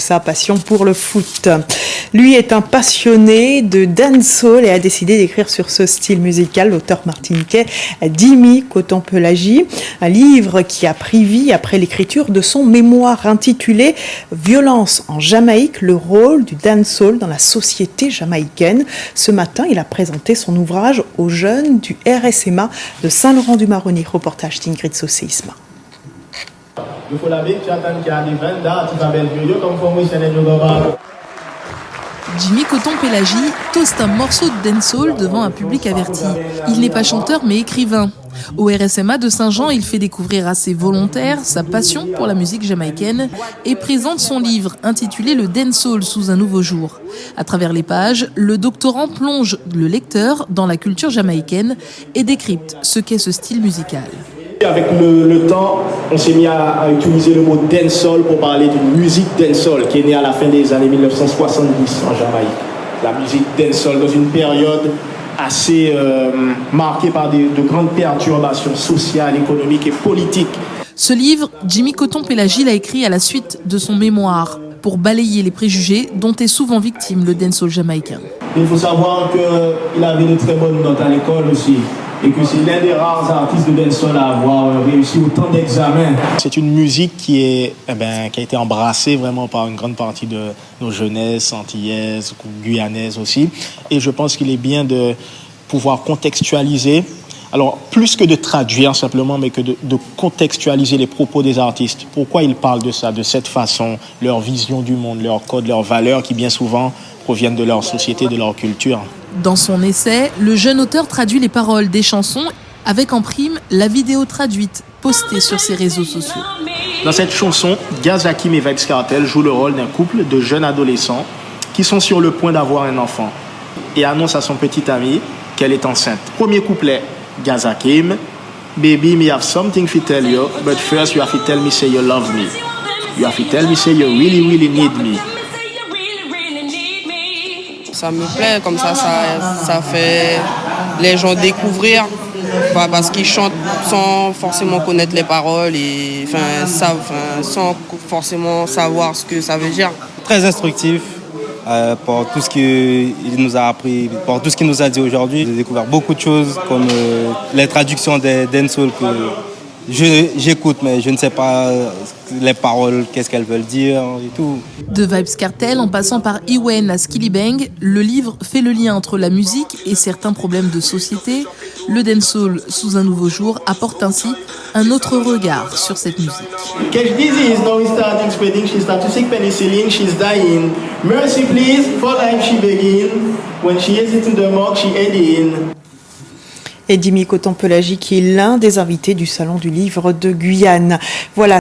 Sa passion pour le foot. Lui est un passionné de dancehall et a décidé d'écrire sur ce style musical l'auteur martiniquais Jimmy Coton-Pelagie, un livre qui a pris vie après l'écriture de son mémoire intitulé Violence en Jamaïque, le rôle du dancehall dans la société jamaïcaine. Ce matin, il a présenté son ouvrage aux jeunes du RSMA de Saint-Laurent-du-Maroni. Reportage d'Ingrid Saucéisma. Jimmy Coton-Pelagie toast un morceau de dancehall devant un public averti. Il n'est pas chanteur mais écrivain. Au RSMA de Saint-Jean, il fait découvrir à ses volontaires sa passion pour la musique jamaïcaine et présente son livre intitulé Le dancehall sous un nouveau jour. À travers les pages, le doctorant plonge le lecteur dans la culture jamaïcaine et décrypte ce qu'est ce style musical. Avec le temps, on s'est mis à utiliser le mot dancehall pour parler d'une musique dancehall qui est née à la fin des années 1970 en Jamaïque. La musique dancehall dans une période assez marquée par de grandes perturbations sociales, économiques et politiques. Ce livre, Jimmy Coton-Pelagie l'a écrit à la suite de son mémoire pour balayer les préjugés dont est souvent victime le dancehall jamaïcain. Il faut savoir qu'il avait de très bonnes notes à l'école aussi. Et que c'est l'un des rares artistes de dancehall à avoir réussi autant d'examens. C'est une musique qui a été embrassée vraiment par une grande partie de nos jeunesses antillaises, guyanaises aussi. Et je pense qu'il est bien de pouvoir contextualiser, alors plus que de traduire simplement, mais que de contextualiser les propos des artistes. Pourquoi ils parlent de ça, de cette façon, leur vision du monde, leurs codes, leurs valeurs qui bien souvent proviennent de leur société, de leur culture. Dans son essai, le jeune auteur traduit les paroles des chansons avec en prime la vidéo traduite postée sur ses réseaux sociaux. Dans cette chanson, Gaz Hakim et Vybz Kartel jouent le rôle d'un couple de jeunes adolescents qui sont sur le point d'avoir un enfant et annoncent à son petit ami qu'elle est enceinte. Premier couplet, Gaz Hakim, Baby, me have something to tell you, but first you have to tell me say you love me. You have to tell me say you really, really need me. Ça me plaît, comme ça fait les gens découvrir, parce qu'ils chantent sans forcément connaître les paroles et sans forcément savoir ce que ça veut dire. Très instructif pour tout ce qu'il nous a appris, pour tout ce qu'il nous a dit aujourd'hui. J'ai découvert beaucoup de choses comme les traductions des dancehall que j'écoute, mais je ne sais pas les paroles, qu'est-ce qu'elles veulent dire et tout. De Vybz Kartel en passant par Iwen à Skillibeng, le livre fait le lien entre la musique et certains problèmes de société. Le dancehall sous un nouveau jour apporte ainsi un autre regard sur cette musique. Catch disease, now it's starting spreading, she start to seek penicillin, she's dying. Mercy please, for life she begin. When she is in the mouth, she head in. Et Jimmy Coton-Pelagie qui est l'un des invités du Salon du Livre de Guyane. Voilà.